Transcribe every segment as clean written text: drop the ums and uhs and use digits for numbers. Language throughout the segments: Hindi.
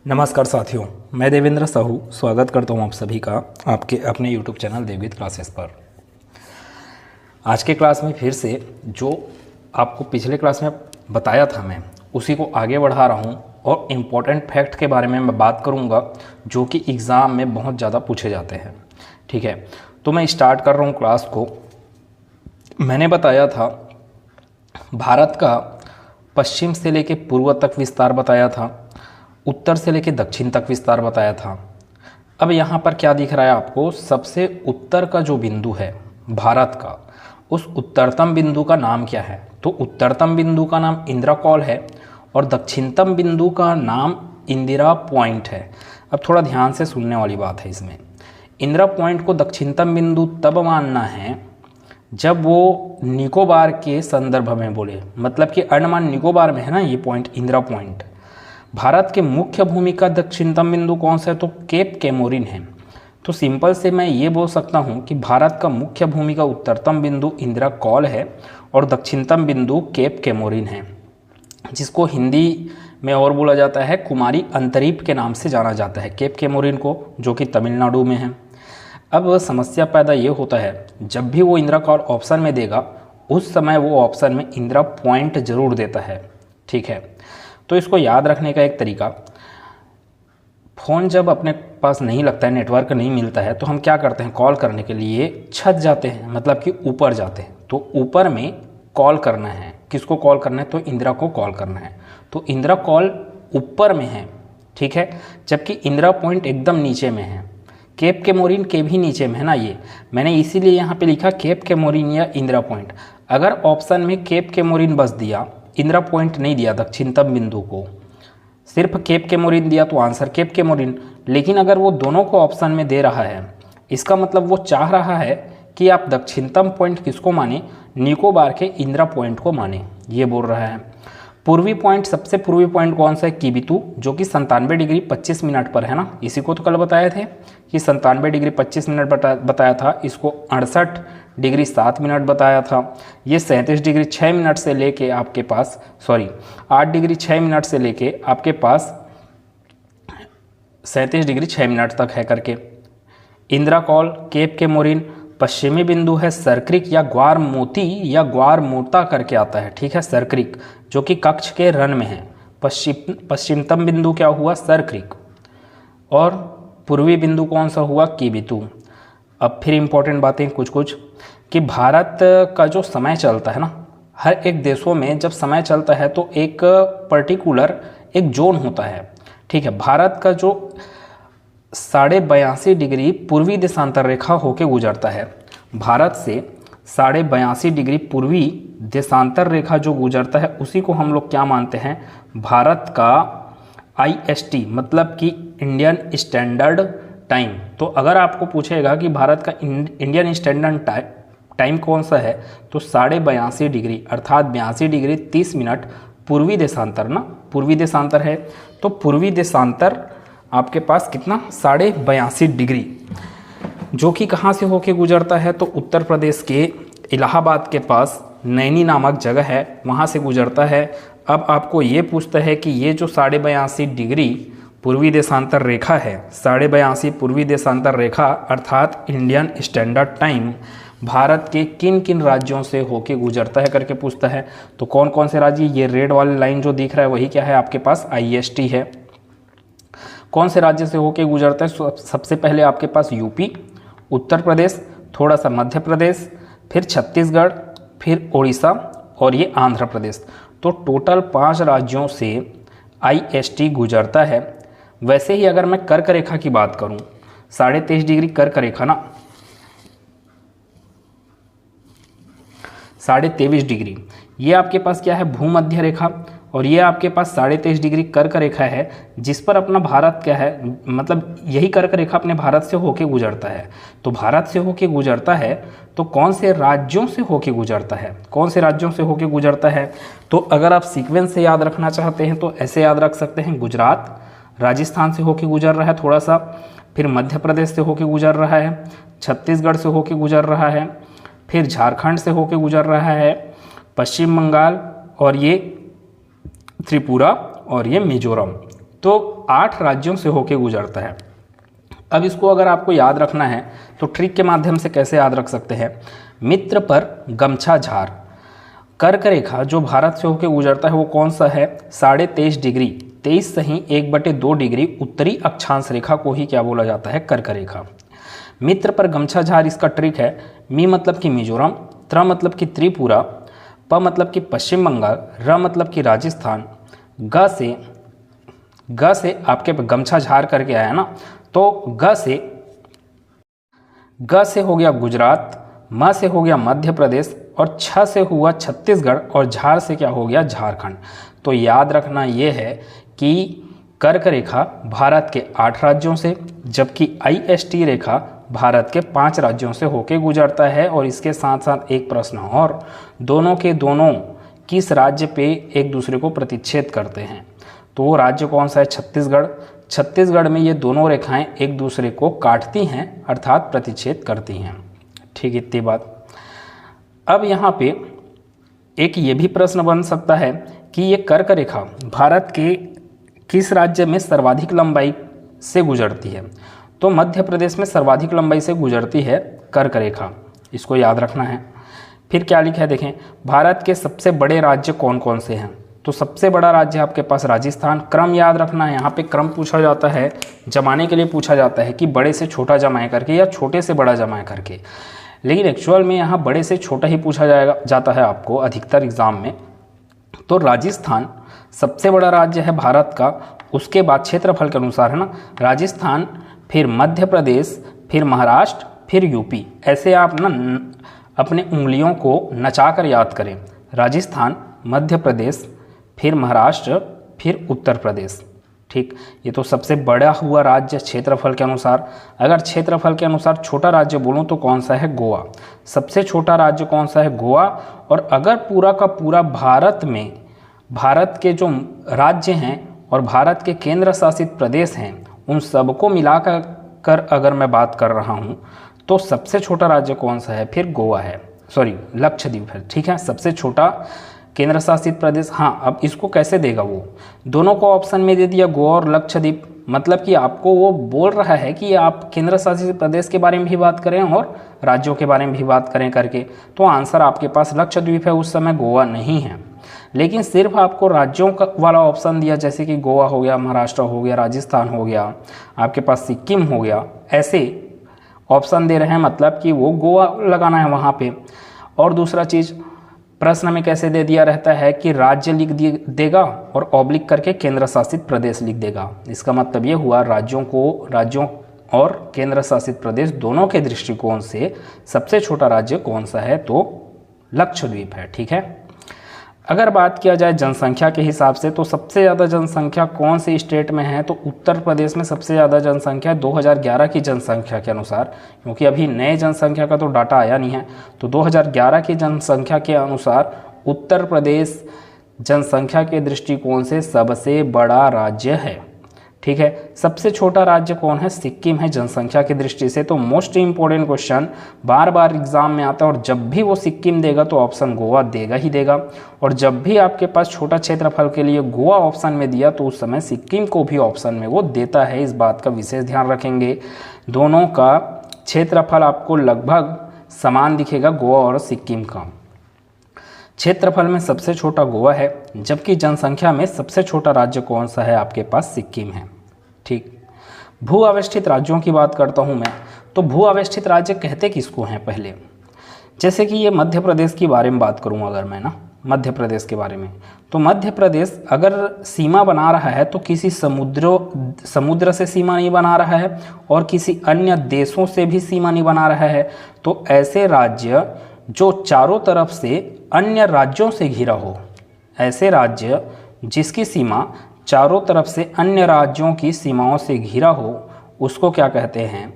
नमस्कार साथियों, मैं देवेंद्र साहू स्वागत करता हूं आप सभी का आपके अपने यूट्यूब चैनल देवगीत क्लासेस पर। आज के क्लास में फिर से जो आपको पिछले क्लास में बताया था मैं उसी को आगे बढ़ा रहा हूं और इम्पोर्टेंट फैक्ट के बारे में मैं बात करूंगा जो कि एग्ज़ाम में बहुत ज़्यादा पूछे जाते हैं। ठीक है, तो मैं स्टार्ट कर रहा हूँ क्लास को। मैंने बताया था भारत का पश्चिम से लेकर पूर्व तक विस्तार बताया था, उत्तर से लेकर दक्षिण तक विस्तार बताया था। अब यहाँ पर क्या दिख रहा है आपको, सबसे उत्तर का जो बिंदु है भारत का, उस उत्तरतम बिंदु का नाम क्या है? तो उत्तरतम बिंदु का नाम इंदिरा कॉल है और दक्षिणतम बिंदु का नाम इंदिरा पॉइंट है। अब थोड़ा ध्यान से सुनने वाली बात है इसमें। इंदिरा पॉइंट को दक्षिणतम बिंदु तब मानना है जब वो निकोबार के संदर्भ में बोले, मतलब कि अंडमान निकोबार में है ना ये पॉइंट, इंदिरा पॉइंट। भारत के मुख्य भूमि का दक्षिणतम बिंदु कौन सा है? तो केप कैमोरिन है। तो सिंपल से मैं ये बोल सकता हूँ कि भारत का मुख्य भूमि का उत्तरतम बिंदु इंदिरा कॉल है और दक्षिणतम बिंदु केप कैमोरिन है, जिसको हिंदी में और बोला जाता है कुमारी अंतरीप के नाम से जाना जाता है, केप कैमोरिन को, जो कि तमिलनाडु में है। अब समस्या पैदा ये होता है, जब भी वो इंदिरा कॉल ऑप्शन में देगा उस समय वो ऑप्शन में इंदिरा पॉइंट जरूर देता है। ठीक है, तो इसको याद रखने का एक तरीका, फ़ोन जब अपने पास नहीं लगता है, नेटवर्क नहीं मिलता है, तो हम क्या करते हैं, कॉल करने के लिए छत जाते हैं, मतलब कि ऊपर जाते हैं। तो ऊपर में कॉल करना है, किसको कॉल करना है? तो इंदिरा को कॉल करना है। तो इंदिरा कॉल ऊपर में है, ठीक है, जबकि इंदिरा पॉइंट एकदम नीचे में है। केप कैमोरिन के भी नीचे में है ना, ये मैंने इसीलिए यहाँ पे लिखा केप कैमोरिन या इंदिरा पॉइंट। अगर ऑप्शन में केप कैमोरिन बस दिया, इंदिरा पॉइंट नहीं दिया, दक्षिणतम बिंदु को सिर्फ केप कैमोरिन दिया, तो आंसर केप कैमोरिन। लेकिन अगर वो दोनों को ऑप्शन में दे रहा है, इसका मतलब वो चाह रहा है कि आप दक्षिणतम पॉइंट किसको माने, निकोबार के इंदिरा पॉइंट को माने, ये बोल रहा है। पूर्वी पॉइंट, सबसे पूर्वी पॉइंट कौन सा है? किबितू, जो कि 97 डिग्री 25 मिनट पर है ना। इसी को तो कल बताए थे कि 97 डिग्री 25 मिनट बताया था, इसको 68 डिग्री 7 मिनट बताया था। ये 37 डिग्री 6 मिनट से लेके आपके पास 8 डिग्री 6 मिनट से लेके आपके पास 37 डिग्री 6 मिनट तक है करके। इंदिरा कॉल, केप कैमोरिन, पश्चिमी बिंदु है सरक्रिक या ग्वार मोती या ग्वार मोता करके आता है, ठीक है, सरक्रिक, जो कि कक्ष के रन में है। पश्चिमतम बिंदु क्या हुआ? सरक्रिक। और पूर्वी बिंदु कौन सा हुआ? किबितू। अब फिर इंपॉर्टेंट बातें कुछ कि भारत का जो समय चलता है ना, हर एक देशों में जब समय चलता है तो एक पर्टिकुलर एक जोन होता है, ठीक है। भारत का जो 82.5 डिग्री पूर्वी देशांतर रेखा होके गुजरता है, भारत से 82.5 डिग्री पूर्वी देशांतर रेखा जो गुजरता है उसी को हम लोग क्या मानते हैं? भारत का IST, मतलब कि इंडियन स्टैंडर्ड टाइम। तो अगर आपको पूछेगा कि भारत का इंडियन स्टैंडर्ड टाइम कौन सा है, तो 82.5 डिग्री अर्थात 82 डिग्री 30 मिनट पूर्वी देशांतर ना, पूर्वी देशांतर है। तो पूर्वी देशांतर आपके पास कितना? 82.5 डिग्री, जो कि कहाँ से होके गुजरता है? तो उत्तर प्रदेश के इलाहाबाद के पास नैनी नामक जगह है, वहाँ से गुजरता है। अब आपको ये पूछता है कि ये जो 82.5 डिग्री पूर्वी देशांतर रेखा है, 82.5 पूर्वी देशांतर रेखा अर्थात इंडियन स्टैंडर्ड टाइम भारत के किन किन राज्यों से होके गुजरता है करके पूछता है। तो कौन कौन से राज्य? ये रेड वाली लाइन जो दिख रहा है वही क्या है आपके पास? IST है। कौन से राज्य से होके गुजरता है? सबसे पहले आपके पास यूपी, उत्तर प्रदेश, थोड़ा सा मध्य प्रदेश, फिर छत्तीसगढ़, फिर उड़ीसा और ये आंध्र प्रदेश। तो टोटल 5 राज्यों से IST गुजरता है। वैसे ही अगर मैं कर्क रेखा की बात करूं, 23.5 डिग्री कर्क रेखा ना, 23.5 डिग्री, ये आपके पास क्या है? भूमध्य रेखा। और ये आपके पास 23.5 डिग्री कर्क रेखा है, जिस पर अपना भारत क्या है, मतलब यही कर्क रेखा अपने भारत से होके गुजरता है। तो भारत से होके गुजरता है तो कौन से राज्यों से होके गुजरता है? कौन से राज्यों से होके गुजरता है? तो अगर आप सीक्वेंस से याद रखना चाहते हैं तो ऐसे याद रख सकते हैं, गुजरात, राजस्थान से होके गुजर रहा है थोड़ा सा, फिर मध्य प्रदेश से होके गुजर रहा है, छत्तीसगढ़ से होके गुजर रहा है, फिर झारखंड से होके गुजर रहा है, पश्चिम बंगाल और ये त्रिपुरा और ये मिजोरम। तो 8 राज्यों से होके गुजरता है। अब इसको अगर आपको याद रखना है तो ट्रिक के माध्यम से कैसे याद रख सकते हैं। मित्र पर गमछा झार, कर्क रेखा जो भारत से होकर गुजरता है वो कौन सा है, 23.5 डिग्री, 23 सही 1/2 डिग्री उत्तरी अक्षांश रेखा को ही क्या बोला जाता है, कर्क रेखा। मित्र पर गमछा झार इसका ट्रिक है। मी मतलब कि मिजोरम, त्र मतलब कि त्रिपुरा, प मतलब कि पश्चिम बंगाल, र मतलब कि राजस्थान, ग से आपके गमछा झार करके आया ना, तो ग से हो गया गुजरात, म से हो गया मध्य प्रदेश और छ से हुआ छत्तीसगढ़ और झार से क्या हो गया, झारखंड। तो याद रखना ये है कि कर्क रेखा भारत के 8 राज्यों से, जबकि IST रेखा भारत के 5 राज्यों से होके गुजरता है। और इसके साथ साथ एक प्रश्न और, दोनों के दोनों किस राज्य पे एक दूसरे को प्रतिच्छेद करते हैं, तो वो राज्य कौन सा है, छत्तीसगढ़। छत्तीसगढ़ में ये दोनों रेखाएं एक दूसरे को काटती हैं अर्थात प्रतिच्छेद करती हैं। ठीक, इतनी बात। अब यहाँ पे एक ये भी प्रश्न बन सकता है कि ये कर्क रेखा भारत के किस राज्य में सर्वाधिक लंबाई से गुजरती है, तो मध्य प्रदेश में सर्वाधिक लंबाई से गुजरती है कर्क रेखा, इसको याद रखना है। फिर क्या लिखा है देखें, भारत के सबसे बड़े राज्य कौन कौन से हैं, तो सबसे बड़ा राज्य आपके पास राजस्थान। क्रम याद रखना है, यहाँ पे क्रम पूछा जाता है, जमाने के लिए पूछा जाता है कि बड़े से छोटा जमाए करके या छोटे से बड़ा जमाए करके, लेकिन एक्चुअल में यहाँ बड़े से छोटा ही पूछा जाता है आपको अधिकतर एग्जाम में। तो राजस्थान सबसे बड़ा राज्य है भारत का, उसके बाद क्षेत्रफल के अनुसार है ना, राजस्थान, फिर मध्य प्रदेश, फिर महाराष्ट्र, फिर यूपी। ऐसे आप ना अपने उंगलियों को नचा कर याद करें, राजस्थान, मध्य प्रदेश, फिर महाराष्ट्र, फिर उत्तर प्रदेश। ठीक, ये तो सबसे बड़ा हुआ राज्य क्षेत्रफल के अनुसार। अगर क्षेत्रफल के अनुसार छोटा राज्य बोलूँ तो कौन सा है, गोवा। सबसे छोटा राज्य कौन सा है, गोवा। और अगर पूरा का पूरा भारत में भारत के जो राज्य हैं और भारत के केंद्र शासित प्रदेश हैं उन सबको मिलाकर अगर मैं बात कर रहा हूँ तो सबसे छोटा राज्य कौन सा है, फिर गोवा है, सॉरी लक्षद्वीप है। ठीक है, सबसे छोटा केंद्र शासित प्रदेश। हाँ, अब इसको कैसे देगा, वो दोनों को ऑप्शन में दे दिया, गोवा और लक्षद्वीप। मतलब कि आपको वो बोल रहा है कि आप केंद्र शासित प्रदेश के बारे में भी बात करें और राज्यों के बारे में भी बात करें करके, तो आंसर आपके पास लक्षद्वीप है, उस समय गोवा नहीं है। लेकिन सिर्फ आपको राज्यों का वाला ऑप्शन दिया, जैसे कि गोवा हो गया, महाराष्ट्र हो गया, राजस्थान हो गया, आपके पास सिक्किम हो गया, ऐसे ऑप्शन दे रहे हैं, मतलब कि वो गोवा लगाना है वहाँ पे। और दूसरा चीज़, प्रश्न में कैसे दे दिया रहता है कि राज्य लिख देगा और ऑब्लिक करके केंद्र शासित प्रदेश लिख देगा। इसका मतलब ये हुआ राज्यों और केंद्र शासित प्रदेश दोनों के दृष्टिकोण से सबसे छोटा राज्य कौन सा है, तो लक्षद्वीप है। ठीक है, अगर बात किया जाए जनसंख्या के हिसाब से तो सबसे ज़्यादा जनसंख्या कौन से स्टेट में है, तो उत्तर प्रदेश में सबसे ज़्यादा जनसंख्या 2011 की जनसंख्या के अनुसार, क्योंकि अभी नए जनसंख्या का तो डाटा आया नहीं है, तो 2011 की जनसंख्या के अनुसार उत्तर प्रदेश जनसंख्या के दृष्टिकोण से सबसे बड़ा राज्य है। ठीक है, सबसे छोटा राज्य कौन है, सिक्किम है जनसंख्या की दृष्टि से। तो मोस्ट इंपॉर्टेंट क्वेश्चन बार बार एग्जाम में आता है, और जब भी वो सिक्किम देगा तो ऑप्शन गोवा देगा ही देगा। और जब भी आपके पास छोटा क्षेत्रफल के लिए गोवा ऑप्शन में दिया तो उस समय सिक्किम को भी ऑप्शन में वो देता है। इस बात का विशेष ध्यान रखेंगे, दोनों का क्षेत्रफल आपको लगभग समान दिखेगा, गोवा और सिक्किम का। क्षेत्रफल में सबसे छोटा गोवा है, जबकि जनसंख्या में सबसे छोटा राज्य कौन सा है, आपके पास सिक्किम है। ठीक, भू अवस्थित राज्यों की बात करता हूं मैं, तो भू अवस्थित राज्य कहते किसको हैं पहले, जैसे कि ये मध्य प्रदेश के बारे में बात करूं अगर मैं ना, मध्य प्रदेश के बारे में, तो मध्य प्रदेश अगर सीमा बना रहा है तो किसी समुद्र से सीमा नहीं बना रहा है और किसी अन्य देशों से भी सीमा नहीं बना रहा है। तो ऐसे राज्य जो चारों तरफ से अन्य राज्यों से घिरा हो, ऐसे राज्य जिसकी सीमा चारों तरफ से अन्य राज्यों की सीमाओं से घिरा हो, उसको क्या कहते हैं,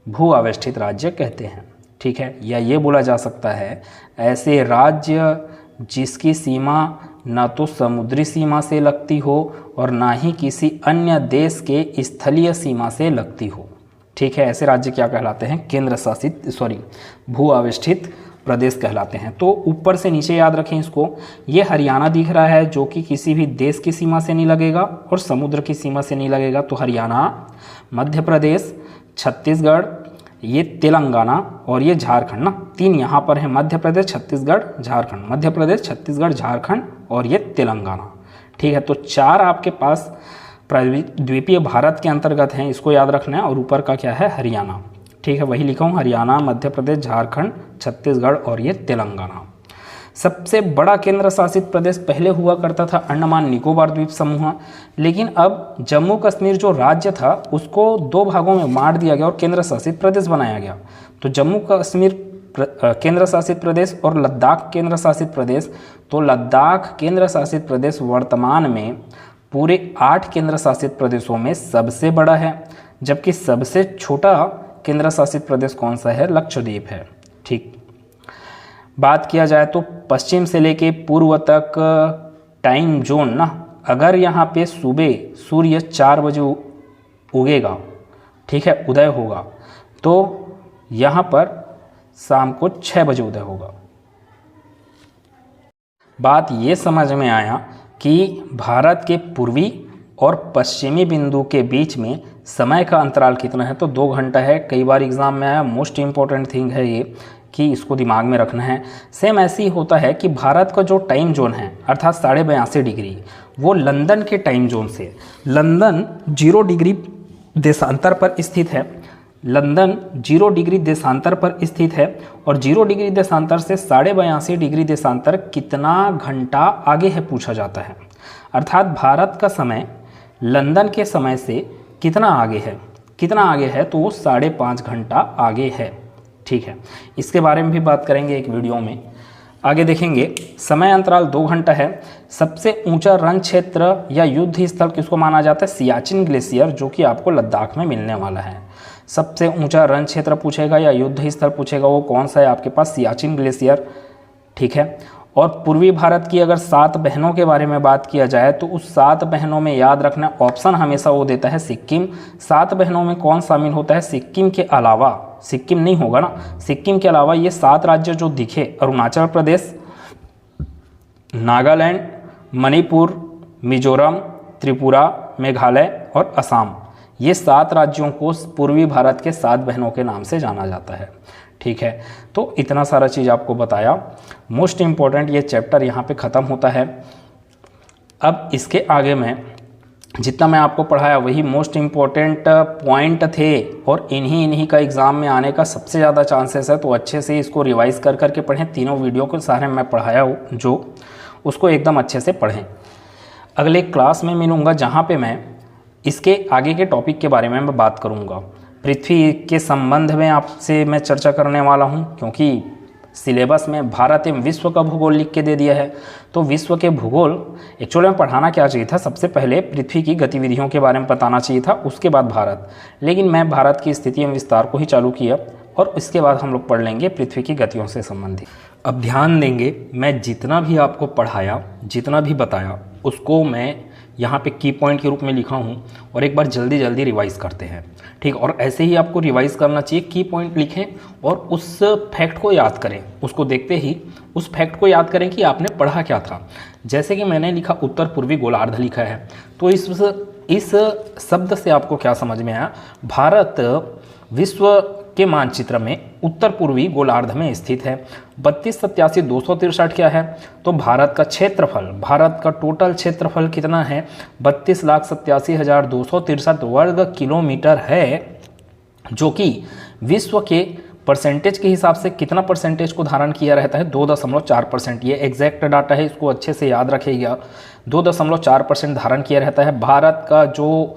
भू अवस्थित राज्य कहते हैं। ठीक है, या ये बोला जा सकता है ऐसे राज्य जिसकी सीमा न तो समुद्री सीमा से लगती हो और ना ही किसी अन्य देश के स्थलीय सीमा से लगती हो। ठीक है, ऐसे राज्य क्या कहलाते हैं, भू अवस्थित प्रदेश कहलाते हैं। तो ऊपर से नीचे याद रखें इसको, ये हरियाणा दिख रहा है जो कि किसी भी देश की सीमा से नहीं लगेगा और समुद्र की सीमा से नहीं लगेगा। तो हरियाणा, मध्य प्रदेश, छत्तीसगढ़, ये तेलंगाना और ये झारखंड ना, तीन यहाँ पर है, मध्य प्रदेश, छत्तीसगढ़, झारखंड, मध्य प्रदेश, छत्तीसगढ़, झारखंड और ये तेलंगाना। ठीक है, तो चार आपके पास द्वीपीय भारत के अंतर्गत हैं, इसको याद रखना है। और ऊपर का क्या है, हरियाणा। ठीक है, वही लिखा हूँ, हरियाणा, मध्य प्रदेश, झारखंड, छत्तीसगढ़ और ये तेलंगाना। सबसे बड़ा केंद्र शासित प्रदेश पहले हुआ करता था अंडमान निकोबार द्वीप समूह, लेकिन अब जम्मू कश्मीर जो राज्य था उसको दो भागों में बांट दिया गया और केंद्र शासित प्रदेश बनाया गया। तो जम्मू कश्मीर केंद्र शासित प्रदेश और लद्दाख केंद्र शासित प्रदेश। तो लद्दाख केंद्र शासित प्रदेश वर्तमान में पूरे 8 केंद्र शासित प्रदेशों में सबसे बड़ा है, जबकि सबसे छोटा केंद्र शासित प्रदेश कौन सा है, लक्षद्वीप है। ठीक, बात किया जाए तो पश्चिम से लेके पूर्व तक टाइम जोन ना, अगर यहाँ पे सुबह सूर्य 4 बजे उगेगा, ठीक है, उदय होगा, तो यहाँ पर शाम को 6 बजे उदय होगा। बात ये समझ में आया कि भारत के पूर्वी और पश्चिमी बिंदु के बीच में समय का अंतराल कितना है, तो 2 घंटा है। कई बार एग्जाम में आया, मोस्ट इम्पॉर्टेंट थिंग है ये कि इसको दिमाग में रखना है। सेम ऐसे ही होता है कि भारत का जो टाइम जोन है अर्थात 82.5 डिग्री, वो लंदन के टाइम जोन से, लंदन 0 डिग्री देशांतर पर स्थित है, लंदन 0 डिग्री देशांतर पर स्थित है और 0 डिग्री देशांतर से 82.5 डिग्री देशांतर कितना घंटा आगे है पूछा जाता है। अर्थात भारत का समय लंदन के समय से कितना आगे है, कितना आगे है, तो वो 5.5 घंटा आगे है। ठीक है, इसके बारे में भी बात करेंगे एक वीडियो में, आगे देखेंगे। समय अंतराल 2 घंटा है। सबसे ऊंचा रण क्षेत्र या युद्ध स्थल किसको माना जाता है, सियाचिन ग्लेशियर, जो कि आपको लद्दाख में मिलने वाला है। सबसे ऊंचा रण क्षेत्र पूछेगा या युद्ध स्थल पूछेगा, वो कौन सा है आपके पास, सियाचिन ग्लेशियर। ठीक है, और पूर्वी भारत की अगर 7 बहनों के बारे में बात किया जाए तो उस 7 बहनों में याद रखना ऑप्शन हमेशा वो देता है सिक्किम। 7 बहनों में कौन शामिल होता है, सिक्किम के अलावा, सिक्किम नहीं होगा ना, सिक्किम के अलावा ये 7 राज्य जो दिखे, अरुणाचल प्रदेश, नागालैंड, मणिपुर, मिजोरम, त्रिपुरा, मेघालय और असम, ये 7 राज्यों को पूर्वी भारत के 7 बहनों के नाम से जाना जाता है। ठीक है, तो इतना सारा चीज़ आपको बताया। मोस्ट इम्पॉर्टेंट ये चैप्टर यहाँ पे ख़त्म होता है। अब इसके आगे में जितना मैं आपको पढ़ाया वही मोस्ट इम्पॉर्टेंट पॉइंट थे और इन्हीं का एग्ज़ाम में आने का सबसे ज़्यादा चांसेस है। तो अच्छे से इसको रिवाइज कर करके पढ़ें। तीनों वीडियो को सारे मैं पढ़ाया हूँ जो, उसको एकदम अच्छे से पढ़ें। अगले क्लास में मिलूँगा जहाँ पे मैं इसके आगे के टॉपिक के बारे में मैं बात करूँगा। पृथ्वी के संबंध में आपसे मैं चर्चा करने वाला हूँ, क्योंकि सिलेबस में भारत एवं विश्व का भूगोल लिख के दे दिया है। तो विश्व के भूगोल एक्चुअली में पढ़ाना क्या चाहिए था, सबसे पहले पृथ्वी की गतिविधियों के बारे में बताना चाहिए था, उसके बाद भारत। लेकिन मैं भारत की स्थिति एवं विस्तार को ही चालू किया और इसके बाद हम लोग पढ़ लेंगे पृथ्वी की गतियों से संबंधित। अब ध्यान देंगे, मैं जितना भी आपको पढ़ाया, जितना भी बताया, उसको मैं यहाँ पे की पॉइंट के रूप में लिखा हूँ और एक बार जल्दी जल्दी रिवाइज़ करते हैं। ठीक, और ऐसे ही आपको रिवाइज़ करना चाहिए। की पॉइंट लिखें और उस फैक्ट को याद करें, उसको देखते ही उस फैक्ट को याद करें कि आपने पढ़ा क्या था। जैसे कि मैंने लिखा उत्तर पूर्वी गोलार्ध लिखा है, तो इस शब्द से आपको क्या समझ में आया, भारत विश्व के मानचित्र में उत्तर पूर्वी गोलार्ध में स्थित है। 32,87,263 क्या है, तो भारत का क्षेत्रफल, भारत का टोटल क्षेत्रफल कितना है, 32,87,263 वर्ग किलोमीटर है, जो कि विश्व के परसेंटेज के हिसाब से कितना परसेंटेज को धारण किया रहता है, 2.4%। ये एग्जैक्ट डाटा है, इसको अच्छे से याद रखिएगा। 2.4% धारण किया रहता है। भारत का जो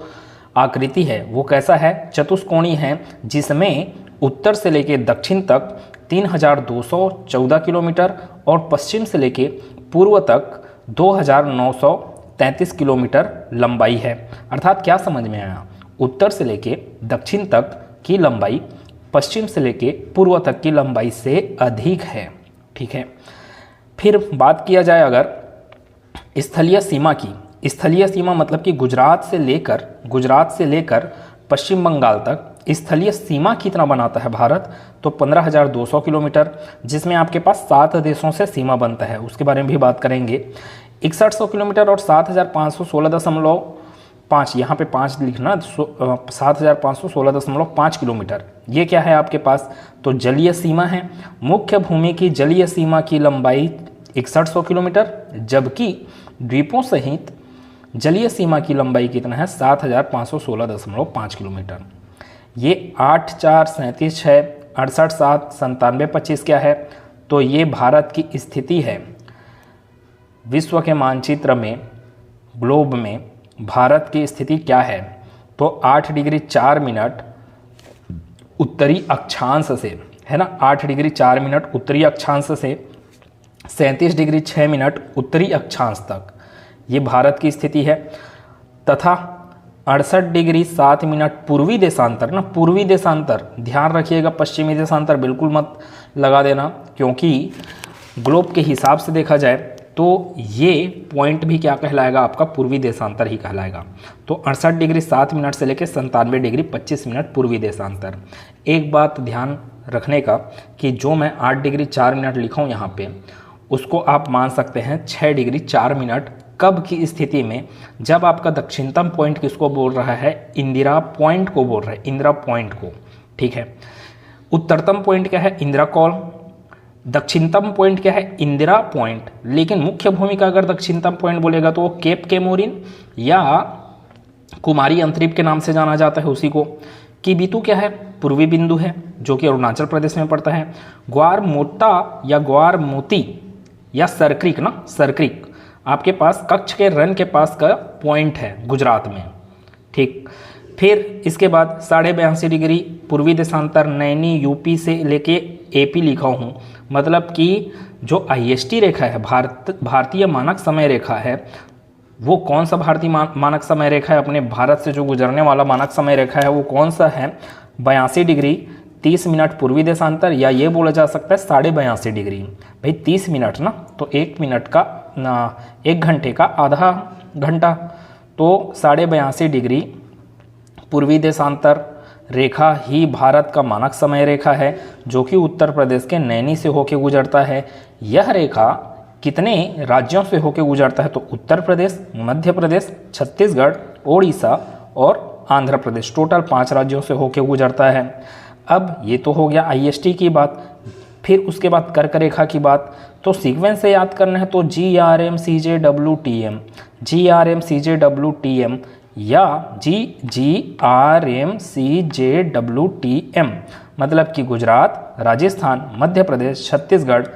आकृति है वो कैसा है, चतुष्कोणीय है, जिसमें उत्तर से लेके दक्षिण तक 3,214 किलोमीटर और पश्चिम से लेके पूर्व तक 2,933 किलोमीटर लंबाई है। अर्थात क्या समझ में आया, उत्तर से लेके दक्षिण तक की लंबाई पश्चिम से लेके पूर्व तक की लंबाई से अधिक है। ठीक है, फिर बात किया जाए अगर स्थलीय सीमा की, स्थलीय सीमा मतलब कि गुजरात से लेकर पश्चिम बंगाल तक स्थलीय सीमा कितना बनाता है भारत, तो 15,200 किलोमीटर, जिसमें आपके पास 7 देशों से सीमा बनता है, उसके बारे में भी बात करेंगे। 6100 किलोमीटर और 7,516.5, यहाँ पे 5 लिखना, 7,516.5 किलोमीटर, ये क्या है आपके पास, तो जलीय सीमा है। मुख्य भूमि की जलीय सीमा की लंबाई 6100 किलोमीटर, जबकि द्वीपों सहित जलीय सीमा की लंबाई कितना है, 7,516.5 किलोमीटर। ये 8, 4, 37, 6, 68, 7, 97, 25 क्या है, तो ये भारत की स्थिति है विश्व के मानचित्र में, ग्लोब में भारत की स्थिति क्या है, तो 8 डिग्री 4 मिनट उत्तरी अक्षांश से, है ना, 8 डिग्री 4 मिनट उत्तरी अक्षांश से 37 डिग्री 6 मिनट उत्तरी अक्षांश तक ये भारत की स्थिति है, तथा 68 डिग्री 7 मिनट पूर्वी देशांतर, ना पूर्वी देशांतर, ध्यान रखिएगा, पश्चिमी देशांतर बिल्कुल मत लगा देना, क्योंकि ग्लोब के हिसाब से देखा जाए तो ये पॉइंट भी क्या कहलाएगा, आपका पूर्वी देशांतर ही कहलाएगा। तो 68 डिग्री 7 मिनट से लेकर 97 डिग्री 25 मिनट पूर्वी देशांतर। एक बात ध्यान रखने का कि जो मैं 8 डिग्री 4 मिनट लिखा हूँ यहाँ पे, उसको आप मान सकते हैं 6 डिग्री 4 मिनट कब की स्थिति में, जब आपका दक्षिणतम पॉइंट किसको बोल रहा है, इंदिरा पॉइंट को बोल रहा है, इंदिरा पॉइंट को, ठीक है। उत्तरतम पॉइंट क्या है, इंदिरा कॉल, दक्षिणतम पॉइंट क्या है, इंदिरा पॉइंट, लेकिन मुख्य भूमि का अगर दक्षिणतम पॉइंट बोलेगा तो वो केप केमोरिन या कुमारी अंतरीप के नाम से जाना जाता है उसी को। किबितु क्या है, पूर्वी बिंदु है, जो कि अरुणाचल प्रदेश में पड़ता है। ग्वार मोटा या ग्वार मोती या सरक्रिक, ना सरक्रिक आपके पास कच्छ के रन के पास का पॉइंट है गुजरात में, ठीक। फिर इसके बाद 82.5 डिग्री पूर्वी देशांतर नैनी यूपी से लेके एपी लिखा हूँ, मतलब कि जो IST रेखा है, भारतीय मानक समय रेखा है, वो कौन सा भारतीय मानक समय रेखा है, अपने भारत से जो गुजरने वाला मानक समय रेखा है वो कौन सा है, 82 डिग्री 30 मिनट पूर्वी देशांतर, या ये बोला जा सकता है 82.5 डिग्री। भाई 30 मिनट ना, तो 1 मिनट का ना, 1 घंटे का आधा घंटा, तो 82.5 डिग्री पूर्वी देशांतर रेखा ही भारत का मानक समय रेखा है, जो कि उत्तर प्रदेश के नैनी से होकर गुजरता है। यह रेखा कितने राज्यों से होकर गुजरता है, तो उत्तर प्रदेश, मध्य प्रदेश, छत्तीसगढ़, ओडिशा और आंध्र प्रदेश, टोटल 5 राज्यों से होकर गुजरता है। अब ये तो हो गया IST की बात। फिर उसके बाद कर्क रेखा की बात, तो सीक्वेंस से याद करना है तो GRM CJWTM, GRM CJWTM या GRM CJWTM, मतलब कि गुजरात, राजस्थान, मध्य प्रदेश, छत्तीसगढ़,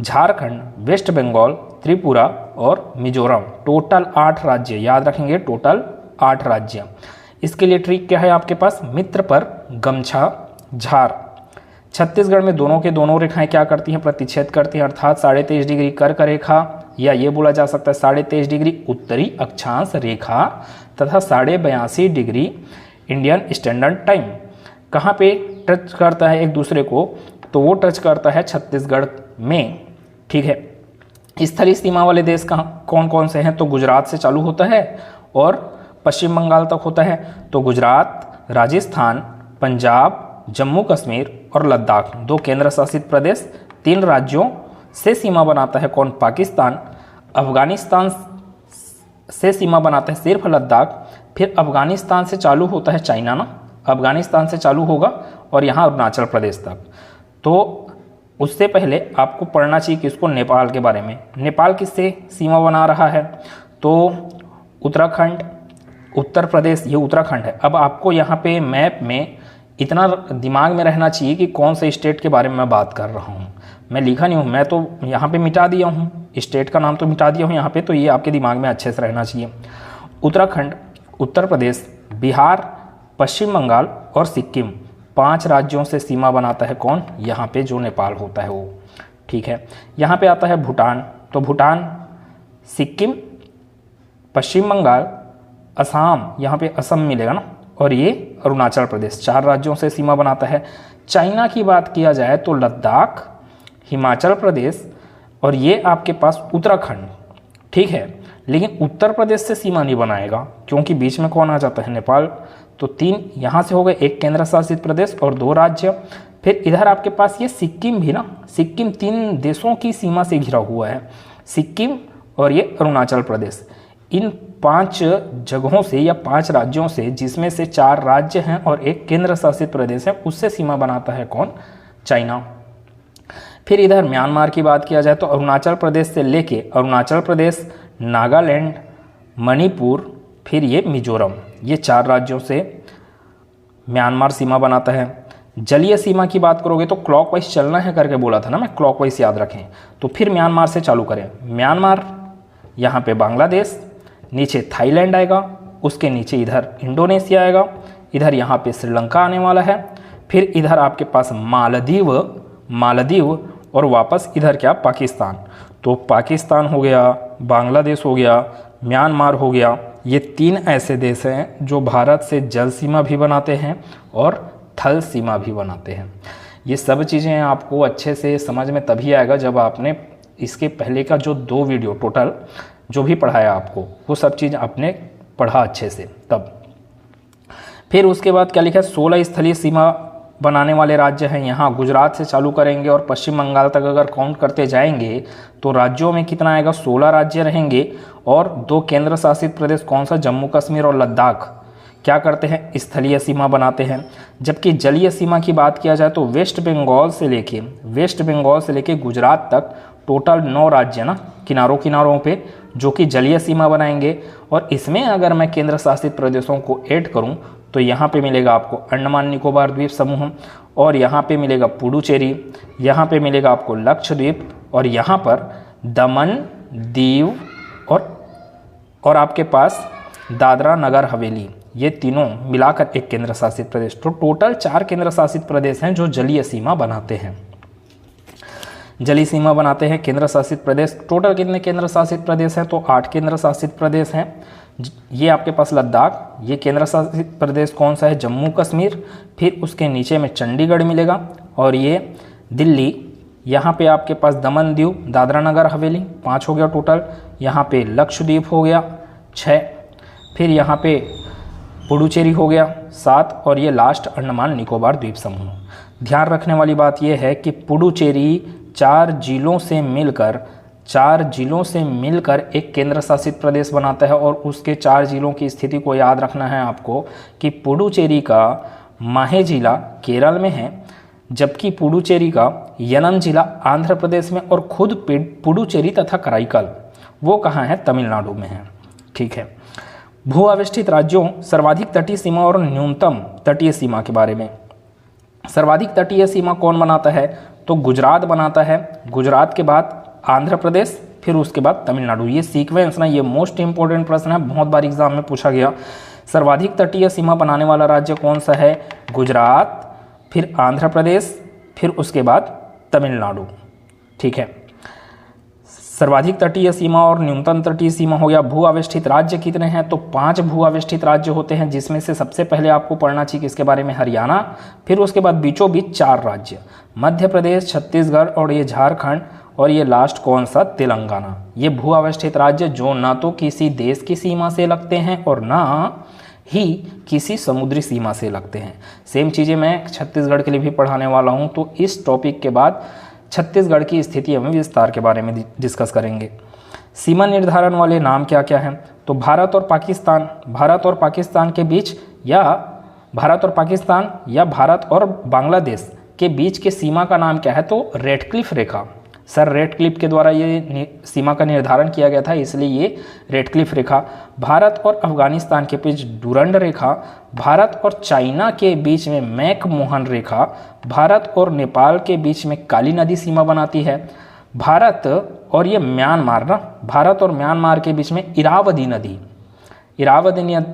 झारखंड, वेस्ट बंगाल, त्रिपुरा और मिजोरम, टोटल 8 राज्य याद रखेंगे, टोटल 8 राज्य। इसके लिए ट्रिक क्या है आपके पास, मित्र पर गमछा झार। छत्तीसगढ़ में दोनों के दोनों रेखाएं क्या करती हैं, प्रतिच्छेद करती हैं, अर्थात 23.5 डिग्री कर्क रेखा, या ये बोला जा सकता है 23.5 डिग्री उत्तरी अक्षांश रेखा, तथा 82.5 डिग्री इंडियन स्टैंडर्ड टाइम। कहाँ पे टच करता है एक दूसरे को, तो वो टच करता है छत्तीसगढ़ में, ठीक है। स्थलीय सीमा वाले देश कहाँ कौन कौन से हैं, तो गुजरात से चालू होता है और पश्चिम बंगाल तक होता है। तो गुजरात, राजस्थान, पंजाब, जम्मू कश्मीर और लद्दाख, 2 केंद्र शासित प्रदेश, 3 राज्यों से सीमा बनाता है कौन, पाकिस्तान। अफगानिस्तान से सीमा बनाता है सिर्फ लद्दाख। फिर अफगानिस्तान से चालू होता है चाइना, ना अफगानिस्तान से चालू होगा और यहाँ अरुणाचल प्रदेश तक। तो उससे पहले आपको पढ़ना चाहिए किसको, नेपाल के बारे में। नेपाल किससे सीमा बना रहा है, तो उत्तराखंड, उत्तर प्रदेश, ये उत्तराखंड है। अब आपको यहाँ पे मैप में इतना दिमाग में रहना चाहिए कि कौन से स्टेट के बारे में मैं बात कर रहा हूँ। मैं लिखा नहीं हूँ, मैं तो यहाँ पे मिटा दिया हूँ, स्टेट का नाम तो मिटा दिया हूँ यहाँ पे, तो ये आपके दिमाग में अच्छे से रहना चाहिए। उत्तराखंड, उत्तर प्रदेश, बिहार, पश्चिम बंगाल और सिक्किम, 5 राज्यों से सीमा बनाता है कौन, यहाँ पे जो नेपाल होता है वो, ठीक है। यहाँ पे आता है भूटान, तो भूटान, सिक्किम, पश्चिम बंगाल, असम, यहाँ पे असम मिलेगा ना, और ये अरुणाचल प्रदेश, 4 राज्यों से सीमा बनाता है। चाइना की बात किया जाए तो लद्दाख, हिमाचल प्रदेश और ये आपके पास उत्तराखंड, ठीक है। लेकिन उत्तर प्रदेश से सीमा नहीं बनाएगा क्योंकि बीच में कौन आ जाता है, नेपाल। तो 3 यहाँ से हो गए, 1 केंद्र शासित प्रदेश और 2 राज्य। फिर इधर आपके पास ये सिक्किम भी ना, सिक्किम 3 देशों की सीमा से घिरा हुआ है, सिक्किम और ये अरुणाचल प्रदेश। इन 5 जगहों से या 5 राज्यों से, जिसमें से 4 राज्य हैं और 1 केंद्र शासित प्रदेश है, उससे सीमा बनाता है कौन? चाइना। फिर इधर म्यांमार की बात किया जाए तो अरुणाचल प्रदेश से लेके अरुणाचल प्रदेश, नागालैंड, मणिपुर, फिर ये मिजोरम, ये 4 राज्यों से म्यांमार सीमा बनाता है। जलीय सीमा की बात करोगे तो क्लॉकवाइज चलना है करके बोला था ना मैं, क्लॉकवाइज याद रखें। तो फिर म्यांमार से चालू करें। म्यांमार, यहाँ पे बांग्लादेश, नीचे थाईलैंड आएगा, उसके नीचे इधर इंडोनेशिया आएगा, इधर यहाँ पे श्रीलंका आने वाला है, फिर इधर आपके पास मालदीव और वापस इधर क्या? पाकिस्तान। तो पाकिस्तान हो गया, बांग्लादेश हो गया, म्यांमार हो गया। ये 3 ऐसे देश हैं जो भारत से जल सीमा भी बनाते हैं और थल सीमा भी बनाते हैं। ये सब चीज़ें आपको अच्छे से समझ में तभी आएगा जब आपने इसके पहले का जो 2 वीडियो टोटल जो भी पढ़ाया आपको, वो सब चीज़ आपने पढ़ा अच्छे से तब। फिर उसके बाद क्या लिखा है? 16 स्थलीय सीमा बनाने वाले राज्य हैं। यहाँ गुजरात से चालू करेंगे और पश्चिम बंगाल तक अगर काउंट करते जाएंगे तो राज्यों में कितना आएगा? 16 राज्य रहेंगे और 2 केंद्र शासित प्रदेश। कौन सा? जम्मू कश्मीर और लद्दाख क्या करते हैं? स्थलीय सीमा बनाते हैं। जबकि जलीय सीमा की बात किया जाए तो वेस्ट बंगाल से लेके गुजरात तक टोटल 9 राज्य ना किनारों पे, जो कि जलीय सीमा बनाएंगे। और इसमें अगर मैं केंद्र शासित प्रदेशों को ऐड करूं तो यहाँ पे मिलेगा आपको अंडमान निकोबार द्वीप समूह, और यहाँ पे मिलेगा पुडुचेरी, यहाँ पे मिलेगा आपको लक्षद्वीप, और यहाँ पर दमन, दीव और आपके पास दादरा नगर हवेली, ये तीनों मिलाकर एक केंद्र शासित प्रदेश। तो टोटल 4 केंद्र शासित प्रदेश हैं जो जलीय सीमा बनाते हैं। जलीय सीमा बनाते हैं केंद्र शासित प्रदेश। टोटल कितने केंद्र शासित प्रदेश हैं? तो 8 केंद्र शासित प्रदेश हैं। ये आपके पास लद्दाख, ये केंद्र शासित प्रदेश कौन सा है? जम्मू कश्मीर। फिर उसके नीचे में चंडीगढ़ मिलेगा, और ये दिल्ली। यहाँ पे आपके पास दमन, दीव, दादरा नगर हवेली 5 हो गया टोटल। यहाँ पे लक्षद्वीप हो गया 6, फिर यहाँ पे पुडुचेरी हो गया 7, और ये लास्ट अंडमान निकोबार द्वीप समूह। ध्यान रखने वाली बात यह है कि पुडुचेरी 4 जिलों से मिलकर एक केंद्र शासित प्रदेश बनाता है, और उसके 4 जिलों की स्थिति को याद रखना है आपको कि पुडुचेरी का माहे जिला केरल में है, जबकि पुडुचेरी का यनम जिला आंध्र प्रदेश में, और खुद पुडुचेरी तथा कराईकल वो कहाँ है? तमिलनाडु में है। ठीक है। भू आवेष्टित राज्यों, सर्वाधिक तटीय सीमा और न्यूनतम तटीय सीमा के बारे में। सर्वाधिक तटीय सीमा कौन बनाता है? तो गुजरात बनाता है। गुजरात के बाद आंध्र प्रदेश, फिर उसके बाद तमिलनाडु। ये सीक्वेंस ना, ये मोस्ट इंपॉर्टेंट प्रश्न है, बहुत बार एग्जाम में पूछा गया। सर्वाधिक तटीय सीमा बनाने वाला राज्य कौन सा है? गुजरात, फिर आंध्र प्रदेश, फिर उसके बाद तमिलनाडु। ठीक है। सर्वाधिक तटीय सीमा और न्यूनतम तटीय सीमा हो गया। भू आवेष्टित राज्य कितने हैं? तो 5 भू आवेष्टित राज्य होते हैं, जिसमें से सबसे पहले आपको पढ़ना चाहिए किसके बारे में? हरियाणा। फिर उसके बाद बीचों बीच 4 राज्य, मध्य प्रदेश, छत्तीसगढ़ और ये झारखंड, और ये लास्ट कौन सा? तेलंगाना। ये भू आवेष्टित राज्य जो ना तो किसी देश की सीमा से लगते हैं और ना ही किसी समुद्री सीमा से लगते हैं। सेम चीज़ें मैं छत्तीसगढ़ के लिए भी पढ़ाने वाला हूँ, तो इस टॉपिक के बाद छत्तीसगढ़ की स्थिति हम विस्तार के बारे में डिस्कस करेंगे। सीमा निर्धारण वाले नाम क्या क्या हैं? तो भारत और पाकिस्तान के बीच, या भारत और बांग्लादेश के बीच के सीमा का नाम क्या है? तो रेडक्लिफ रेखा। सर रेडक्लिफ के द्वारा ये सीमा का निर्धारण किया गया था, इसलिए ये रेडक्लिफ रेखा। भारत और अफगानिस्तान के बीच डुरंड रेखा। भारत और चाइना के बीच में मैकमोहन रेखा। भारत और नेपाल के बीच में काली नदी सीमा बनाती है। भारत और म्यांमार के बीच में इरावदी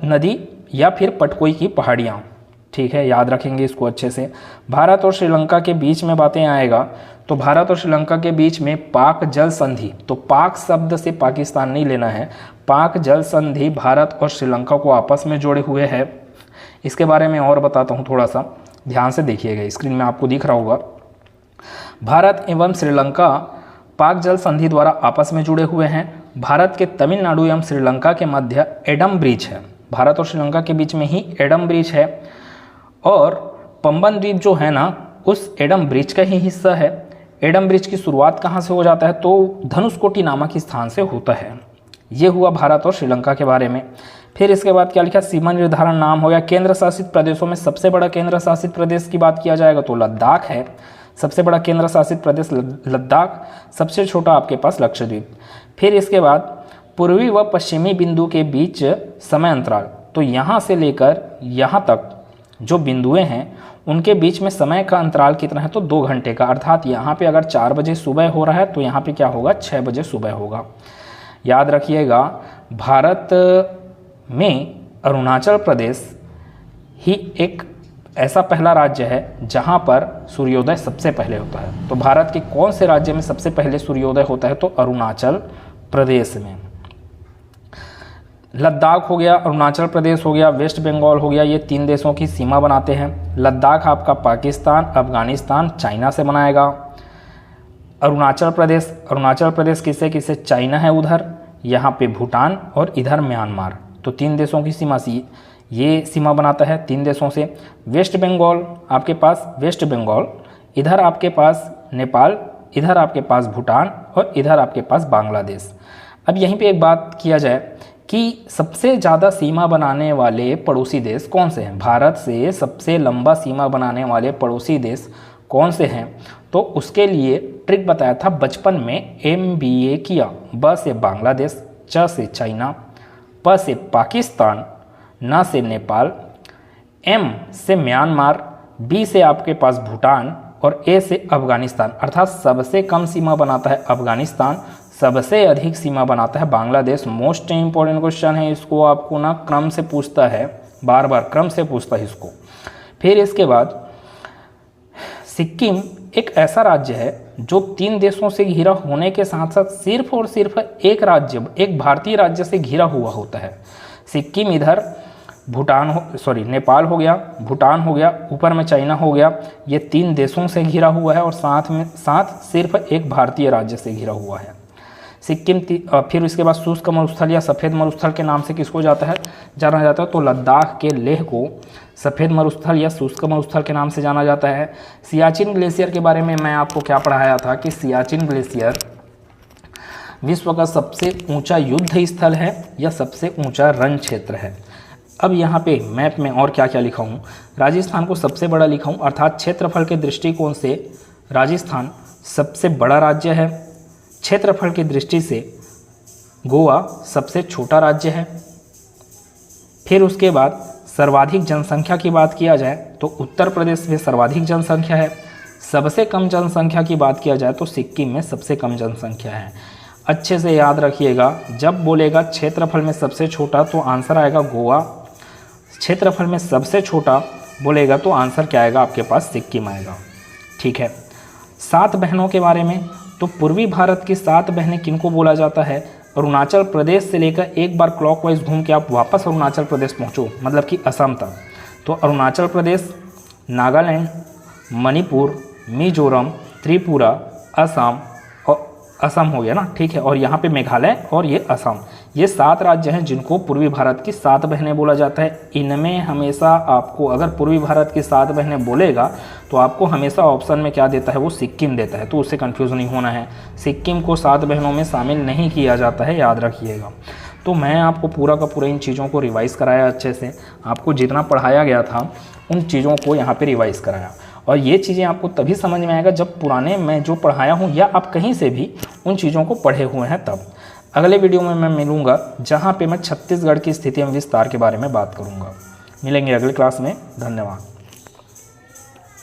नदी या फिर पटकोई की पहाड़ियाँ। ठीक है, याद रखेंगे इसको अच्छे से। भारत और श्रीलंका के बीच में बातें आएगा, तो भारत और श्रीलंका के बीच में पाक जल संधि, तो पाक शब्द से पाकिस्तान नहीं लेना है, पाक जल संधि भारत और श्रीलंका को आपस में जोड़े हुए है। इसके बारे में और बताता हूँ, थोड़ा सा ध्यान से देखिएगा, स्क्रीन में आपको दिख रहा होगा। भारत एवं श्रीलंका पाक जल संधि द्वारा आपस में जुड़े हुए हैं। भारत के तमिलनाडु एवं श्रीलंका के मध्य एडम ब्रिज है, भारत और श्रीलंका के बीच में ही एडम ब्रिज है, और पंबन द्वीप जो है ना उस एडम ब्रिज का ही हिस्सा है। एडम ब्रिज की शुरुआत कहाँ से हो जाता है, तो धनुषकोटी नामक स्थान से होता है। ये हुआ भारत और श्रीलंका के बारे में। फिर इसके बाद क्या लिखा, सीमा निर्धारण नाम हो गया। केंद्र शासित प्रदेशों में सबसे बड़ा केंद्र शासित प्रदेश की बात किया जाएगा तो लद्दाख है, सबसे बड़ा केंद्र शासित प्रदेश लद्दाख, सबसे छोटा आपके पास लक्षद्वीप। फिर इसके बाद पूर्वी व पश्चिमी बिंदु के बीच समय अंतराल, तो यहाँ से लेकर यहाँ तक जो बिंदुएं हैं उनके बीच में समय का अंतराल कितना है, तो 2 घंटे का। अर्थात यहाँ पे अगर 4 बजे सुबह हो रहा है तो यहाँ पे क्या होगा, 6 बजे सुबह होगा। याद रखिएगा, भारत में अरुणाचल प्रदेश ही एक ऐसा पहला राज्य है जहाँ पर सूर्योदय सबसे पहले होता है। तो भारत के कौन से राज्य में सबसे पहले सूर्योदय होता है, तो अरुणाचल प्रदेश में। लद्दाख हो गया, अरुणाचल प्रदेश हो गया, वेस्ट बंगाल हो गया, ये 3 देशों की सीमा बनाते हैं। लद्दाख आपका पाकिस्तान, अफगानिस्तान, चाइना से बनाएगा। अरुणाचल प्रदेश किससे किससे, चाइना है उधर, यहाँ पे भूटान और इधर म्यांमार, तो 3 देशों की सीमा से ये सीमा बनाता है, 3 देशों से। वेस्ट बंगाल आपके पास, वेस्ट बंगाल इधर आपके पास नेपाल, इधर आपके पास भूटान और इधर आपके पास बांग्लादेश। अब यहीं पे एक बात किया जाए कि सबसे ज़्यादा सीमा बनाने वाले पड़ोसी देश कौन से हैं, भारत से सबसे लंबा सीमा बनाने वाले पड़ोसी देश कौन से हैं, तो उसके लिए ट्रिक बताया था बचपन में, MBA किया। ब से बांग्लादेश, च से चाइना, प से पाकिस्तान, न से नेपाल, M से म्यांमार, B से आपके पास भूटान और A से अफगानिस्तान। अर्थात सबसे कम सीमा बनाता है अफगानिस्तान, सबसे अधिक सीमा बनाता है बांग्लादेश। मोस्ट इंपॉर्टेंट क्वेश्चन है, इसको आपको ना क्रम से पूछता है, बार बार क्रम से पूछता है इसको। फिर इसके बाद सिक्किम एक ऐसा राज्य है जो 3 देशों से घिरा होने के साथ साथ सिर्फ और सिर्फ एक भारतीय राज्य से घिरा हुआ होता है। सिक्किम इधर नेपाल हो गया, भूटान हो गया, ऊपर में चाइना हो गया, ये 3 देशों से घिरा हुआ है और साथ सिर्फ एक भारतीय राज्य से घिरा हुआ है सिक्किम। फिर इसके बाद शुष्क मरुस्थल या सफ़ेद मरुस्थल के नाम से किसको जाना जाता है, तो लद्दाख के लेह को सफ़ेद मरुस्थल या शुष्क मरुस्थल के नाम से जाना जाता है। सियाचिन ग्लेशियर के बारे में मैं आपको क्या पढ़ाया था कि सियाचिन ग्लेशियर विश्व का सबसे ऊंचा युद्ध स्थल है या सबसे ऊंचा रण क्षेत्र है। अब यहाँ पे मैप में और क्या क्या लिखा हूँ, राजस्थान को सबसे बड़ा लिखा हूँ, अर्थात क्षेत्रफल के दृष्टिकोण से राजस्थान सबसे बड़ा राज्य है। क्षेत्रफल की दृष्टि से गोवा सबसे छोटा राज्य है। फिर उसके बाद सर्वाधिक जनसंख्या की बात किया जाए तो उत्तर प्रदेश में सर्वाधिक जनसंख्या है। सबसे कम जनसंख्या की बात किया जाए तो सिक्किम में सबसे कम जनसंख्या है। अच्छे से याद रखिएगा, जब बोलेगा क्षेत्रफल में सबसे छोटा तो आंसर आएगा गोवा, क्षेत्रफल में सबसे छोटा बोलेगा तो आंसर क्या आएगा आपके पास, सिक्किम आएगा। ठीक है, 7 बहनों के बारे में, तो पूर्वी भारत की 7 बहनें किनको बोला जाता है, अरुणाचल प्रदेश से लेकर एक बार क्लॉकवाइज घूम के आप वापस अरुणाचल प्रदेश पहुँचो, मतलब कि असम तक, तो अरुणाचल प्रदेश, नागालैंड, मणिपुर, मिजोरम, त्रिपुरा, असम, और असम हो गया ना, ठीक है, और यहाँ पे मेघालय और ये असम, ये 7 राज्य हैं जिनको पूर्वी भारत की 7 बहनें बोला जाता है। इनमें हमेशा आपको अगर पूर्वी भारत की 7 बहनें बोलेगा तो आपको हमेशा ऑप्शन में क्या देता है, वो सिक्किम देता है, तो उससे कंफ्यूज नहीं होना है। सिक्किम को 7 बहनों में शामिल नहीं किया जाता है, याद रखिएगा। तो मैं आपको पूरा का पूरा इन चीज़ों को रिवाइज़ कराया अच्छे से, आपको जितना पढ़ाया गया था उन चीज़ों को यहाँ पे रिवाइज़ कराया, और ये चीज़ें आपको तभी समझ में आएगा जब पुराने मैं जो पढ़ाया हूँ या आप कहीं से भी उन चीज़ों को पढ़े हुए हैं तब। अगले वीडियो में मैं मिलूँगा जहाँ पे मैं छत्तीसगढ़ की स्थिति एवं विस्तार के बारे में बात करूँगा। मिलेंगे अगले क्लास में, धन्यवाद।